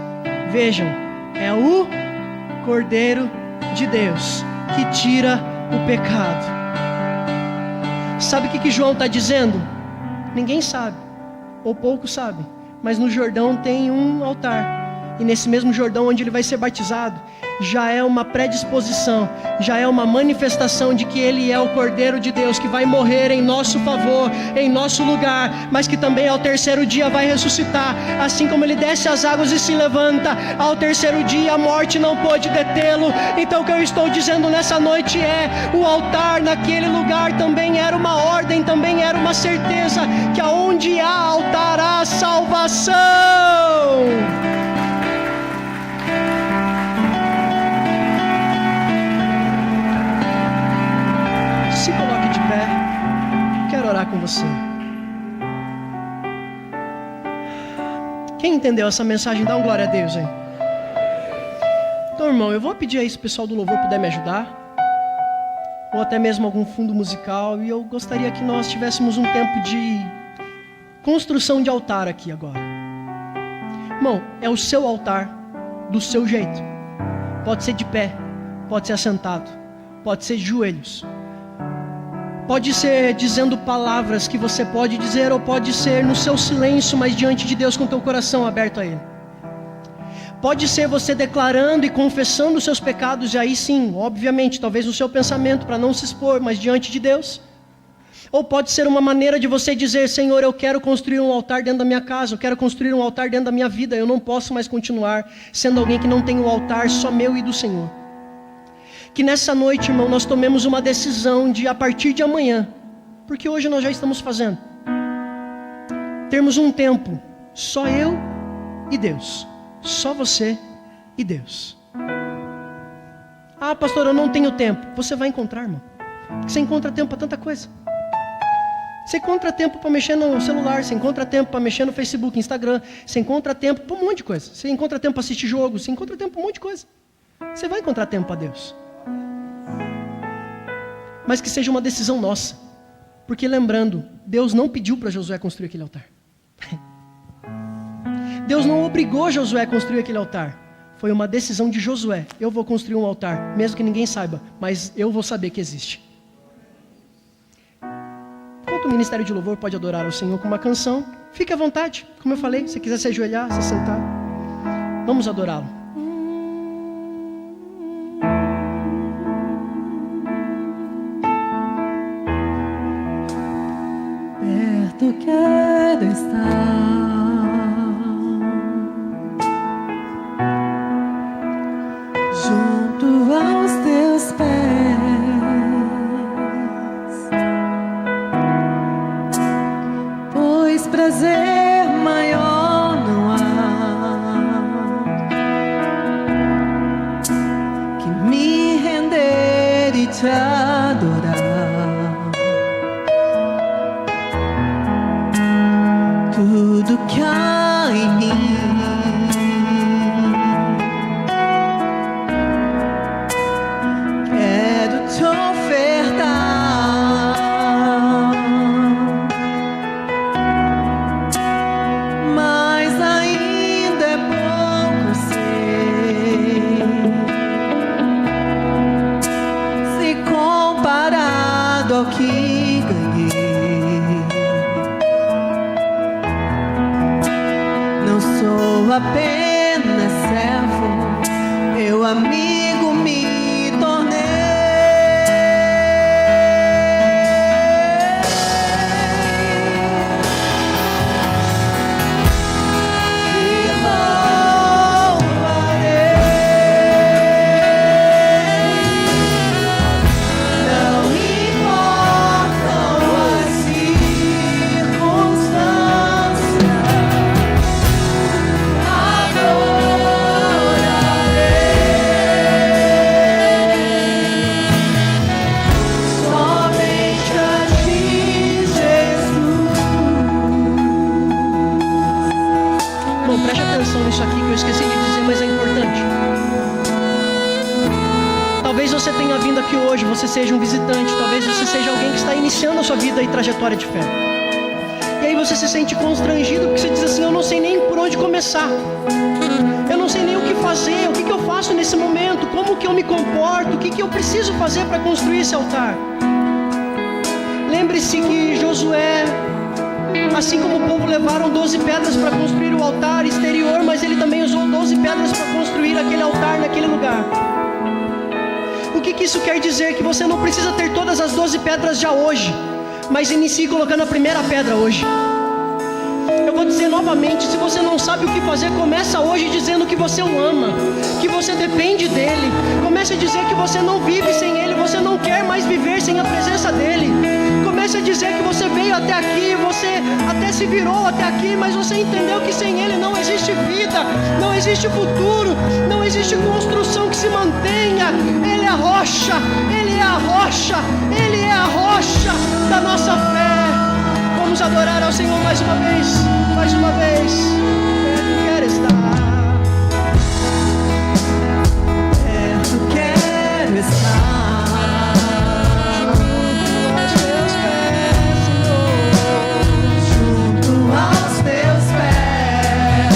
vejam, é o Cordeiro de Deus que tira o pecado. Sabe o que João está dizendo? Ninguém sabe, ou poucos sabem, mas no Jordão tem um altar. E nesse mesmo Jordão onde ele vai ser batizado, já é uma predisposição, já é uma manifestação de que ele é o Cordeiro de Deus, que vai morrer em nosso favor, em nosso lugar, mas que também ao terceiro dia vai ressuscitar. Assim como ele desce as águas e se levanta, ao terceiro dia a morte não pôde detê-lo. Então o que eu estou dizendo nessa noite é: o altar naquele lugar também era uma ordem, também era uma certeza, que aonde há altar há salvação. Se coloque de pé, quero orar com você. Quem entendeu essa mensagem, dá um glória a Deus aí. Então, irmão, eu vou pedir aí se o pessoal do louvor puder me ajudar, ou até mesmo algum fundo musical, e eu gostaria que nós tivéssemos um tempo de construção de altar aqui agora. Irmão, é o seu altar, do seu jeito. Pode ser de pé, pode ser assentado, pode ser de joelhos. Pode ser dizendo palavras que você pode dizer, ou pode ser no seu silêncio, mas diante de Deus com teu coração aberto a Ele. Pode ser você declarando e confessando os seus pecados, e aí sim, obviamente, talvez no seu pensamento, para não se expor, mas diante de Deus. Ou pode ser uma maneira de você dizer: Senhor, eu quero construir um altar dentro da minha casa, eu quero construir um altar dentro da minha vida, eu não posso mais continuar sendo alguém que não tem o altar só meu e do Senhor. Que nessa noite, irmão, nós tomemos uma decisão de, a partir de amanhã, porque hoje nós já estamos fazendo, termos um tempo, só eu e Deus, só você e Deus. Ah, pastor, eu não tenho tempo. Você vai encontrar, irmão. Você encontra tempo para tanta coisa. Você encontra tempo para mexer no celular, você encontra tempo para mexer no Facebook, Instagram, você encontra tempo para um monte de coisa. Você encontra tempo para assistir jogo, você encontra tempo para um monte de coisa. Você vai encontrar tempo para Deus. Mas que seja uma decisão nossa. Porque lembrando, Deus não pediu para Josué construir aquele altar. Deus não obrigou Josué a construir aquele altar. Foi uma decisão de Josué: eu vou construir um altar, mesmo que ninguém saiba, mas eu vou saber que existe. Enquanto o Ministério de Louvor pode adorar ao Senhor com uma canção, fique à vontade, como eu falei, se quiser se ajoelhar, se sentar, vamos adorá-lo. Perto quero estar, junto aos teus pés, pois prazer maior não há que me render e te adorar. Tudo que há em mim quero te ofertar, mas ainda é pouco, sei, se com Talvez você tenha vindo aqui hoje, você seja um visitante, talvez você seja alguém que está iniciando a sua vida e trajetória de fé. E aí você se sente constrangido porque você diz assim: eu não sei nem por onde começar. Eu não sei nem o que fazer, o que eu faço nesse momento, como que eu me comporto, o que eu preciso fazer para construir esse altar. Lembre-se que Josué, assim como o povo levaram 12 pedras para construir o altar exterior, mas ele também usou 12 pedras para construir aquele altar naquele lugar. O que isso quer dizer? Que você não precisa ter todas as 12 pedras já hoje, mas inicie colocando a primeira pedra hoje. Eu vou dizer novamente, se você não sabe o que fazer, começa hoje dizendo que você o ama, que você depende dele. Comece a dizer que você não vive sem ele, você não quer mais viver sem a presença dele. Comece a dizer que você veio até aqui, você até se virou até aqui, mas você entendeu que sem ele não existe vida, não existe futuro, não existe construção que se mantenha. Ele é a rocha, ele é a rocha, ele é a rocha da nossa fé. Vamos adorar ao Senhor mais uma vez, mais uma vez. Eu quero estar. Eu quero estar junto aos teus pés,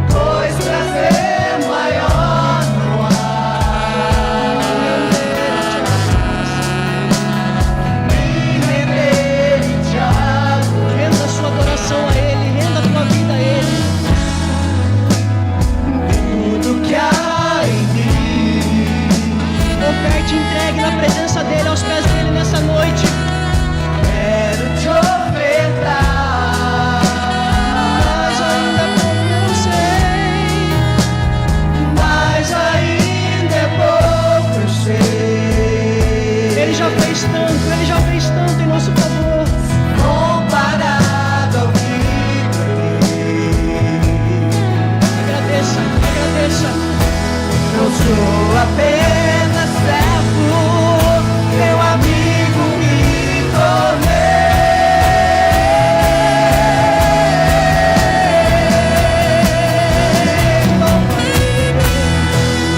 pois prazer maior não há. Me render e te adorar. Renda a sua adoração a Ele, renda a tua vida a Ele. Tudo que há em mim, Oferte, entregue na presença dEle, aos pés dEle nessa noite. quero te ofertar. Mas ainda pouco eu sei, Mas ainda é pouco eu sei. Ele já fez tanto em nosso favor. Comparado ao que ganhei, Agradeça, agradeça. não sou apenas servo, meu amigo me tornei.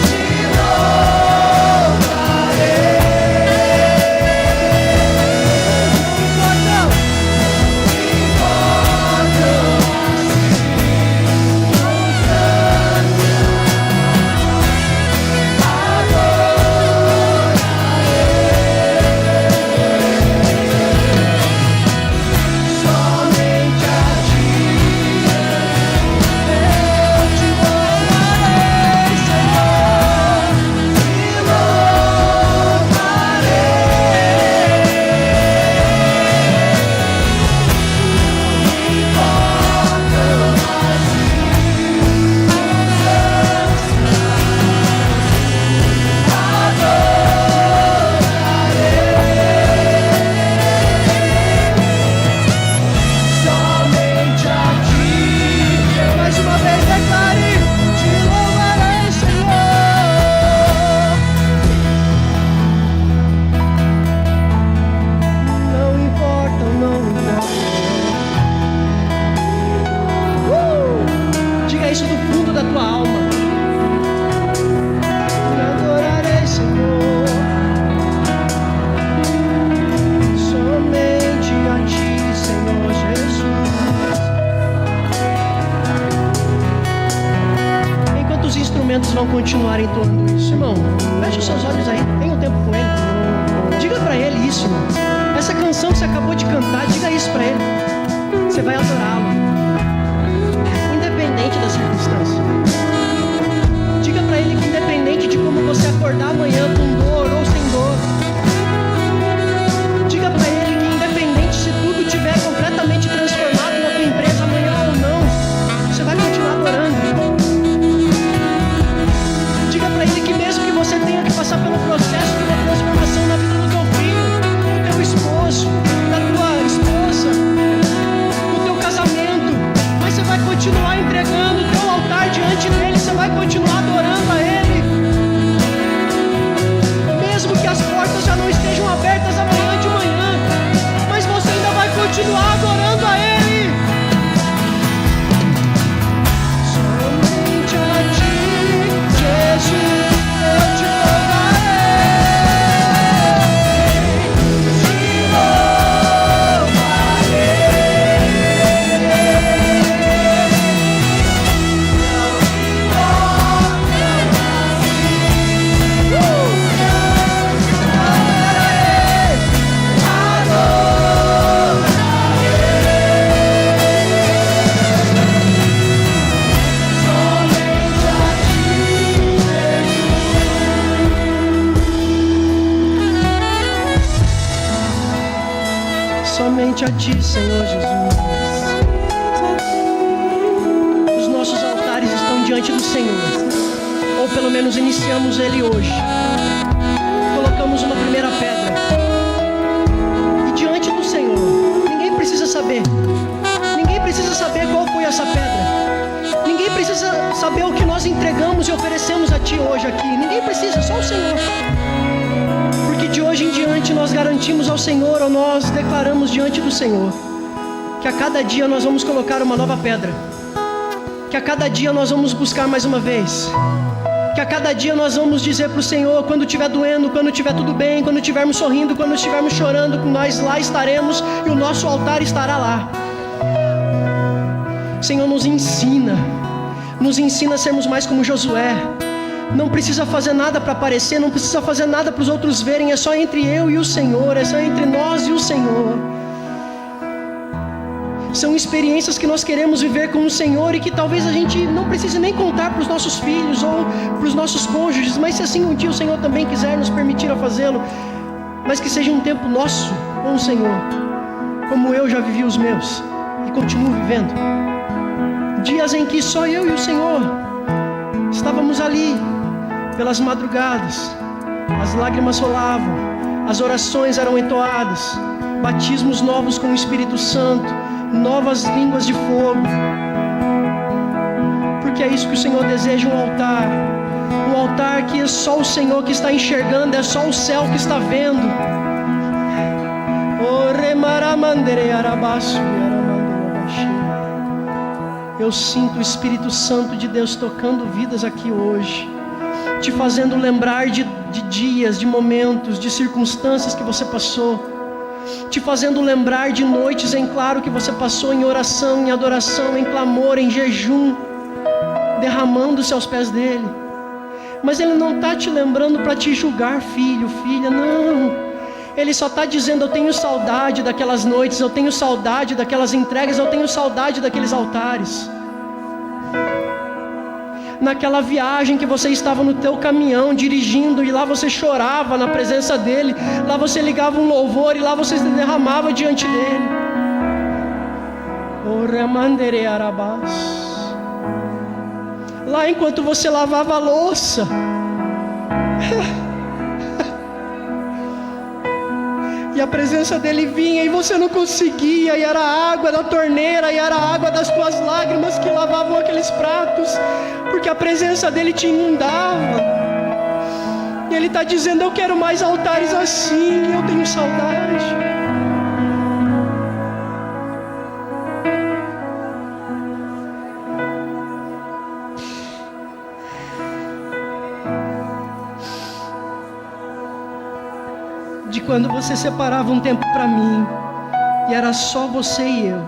Te louvarei. Somente a ti eu te louvarei, Senhor, te somente a ti. Mais uma vez, declare: te louvarei, Senhor. Não importa, não importa. Diga isso do fundo da tua alma. Te adorarei, Senhor. Somente a ti, Senhor Jesus. Enquanto os instrumentos vão continuar entoando isso, irmão, feche os seus olhos aí, tenha um tempo com ele. Diga pra ele isso, irmão. Essa canção que você acabou de cantar, diga isso pra ele. Você vai adorá-lo, independente da circunstância. Diga pra ele que independente de como você acordar amanhã com dor ou sem dor, diga pra ele que independente se tudo estiver completamente transformado na tua empresa amanhã ou não, você vai continuar adorando. Diga pra ele que mesmo que você tenha que passar pelo processo de uma transformação na vida do teu filho, do teu esposo, da tua esposa, do teu casamento, somente a Ti, Senhor Jesus. Os nossos altares estão diante do Senhor, ou pelo menos iniciamos ele hoje. Colocamos uma primeira pedra e diante do Senhor, ninguém precisa saber qual foi essa pedra, ninguém precisa saber o que nós entregamos e oferecemos a Ti hoje aqui, ninguém precisa, só o Senhor. Porque de hoje em diante nós garantimos ao Senhor, ou nós declaramos diante do Senhor, que a cada dia nós vamos colocar uma nova pedra, que a cada dia nós vamos buscar mais uma vez, que a cada dia nós vamos dizer para o Senhor, quando estiver doendo, quando estiver tudo bem, quando estivermos sorrindo, quando estivermos chorando, nós lá estaremos e o nosso altar estará lá. Senhor, nos ensina a sermos mais como Josué. Não precisa fazer nada para aparecer, não precisa fazer nada para os outros verem, é só entre eu e o Senhor, é só entre nós e o Senhor. São experiências que nós queremos viver com o Senhor e que talvez a gente não precise nem contar para os nossos filhos ou para os nossos cônjuges, mas se assim um dia o Senhor também quiser nos permitir a fazê-lo, mas que seja um tempo nosso com o Senhor, como eu já vivi os meus e continuo vivendo. Dias em que só eu e o Senhor estávamos ali pelas madrugadas, as lágrimas rolavam, as orações eram entoadas, batismos novos com o Espírito Santo, novas línguas de fogo, porque é isso que o Senhor deseja, um altar que é só o Senhor que está enxergando, é só o céu que está vendo. Eu sinto o Espírito Santo de Deus tocando vidas aqui hoje, te fazendo lembrar de dias, de momentos, de circunstâncias que você passou, te fazendo lembrar de noites em claro que você passou em oração, em adoração, em clamor, em jejum, derramando-se aos pés dele. Mas ele não está te lembrando para te julgar, filho, filha, não. Ele só está dizendo: eu tenho saudade daquelas noites, eu tenho saudade daquelas entregas, eu tenho saudade daqueles altares. Naquela viagem que você estava no teu caminhão dirigindo, e lá você chorava na presença dele, lá você ligava um louvor e lá você se derramava diante dele. Lá enquanto você lavava a louça, e a presença dele vinha e você não conseguia, e era a água da torneira, e era a água das tuas lágrimas que lavavam aqueles pratos, porque a presença dele te inundava. E ele está dizendo: eu quero mais altares assim, eu tenho saudade. De quando você separava um tempo para mim e era só você e eu.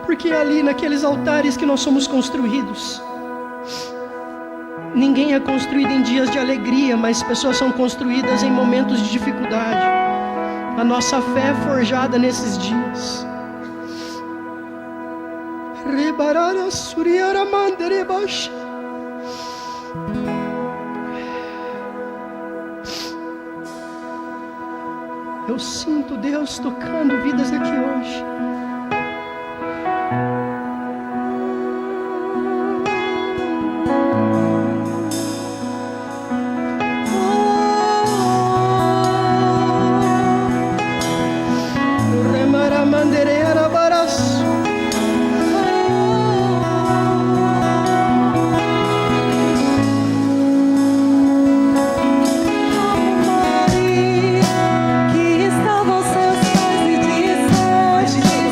Porque é ali naqueles altares que nós somos construídos. Ninguém é construído em dias de alegria, mas pessoas são construídas em momentos de dificuldade. A nossa fé é forjada nesses dias. Eu sinto Deus tocando vidas aqui hoje. Que estavam seus pais e disseram: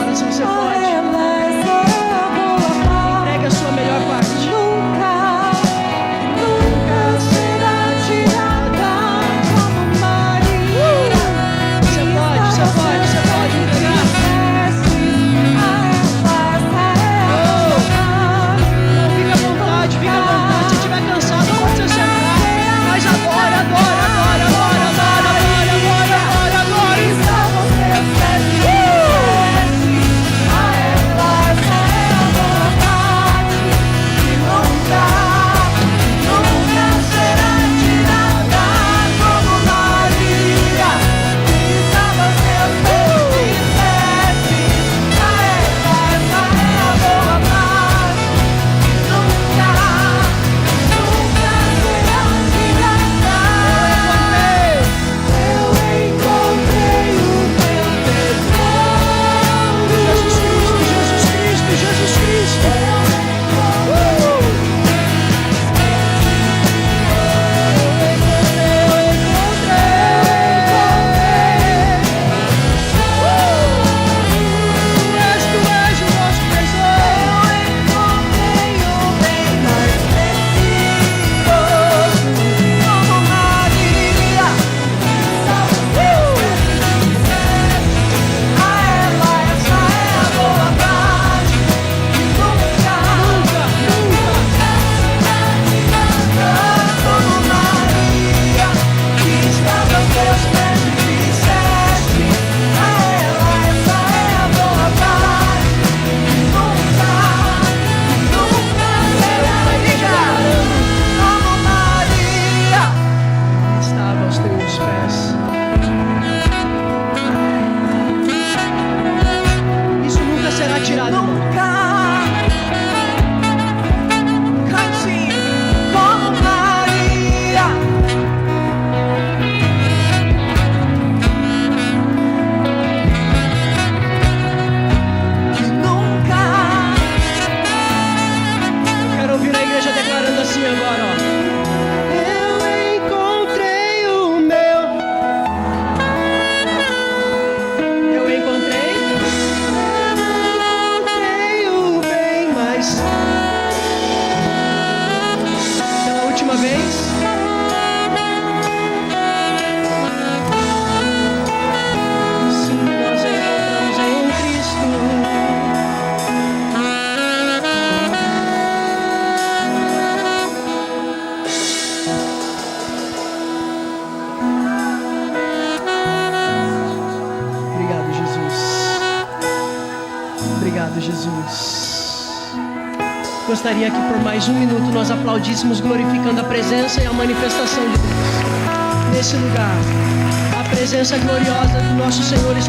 uma vez. Sim, nós encontramos em Cristo. Obrigado, Jesus. Obrigado, Jesus. Gostaria que por mais um minuto nós aplaudíssemos, glorificando a presença e a manifestação de Deus nesse lugar. A presença gloriosa do nosso Senhor e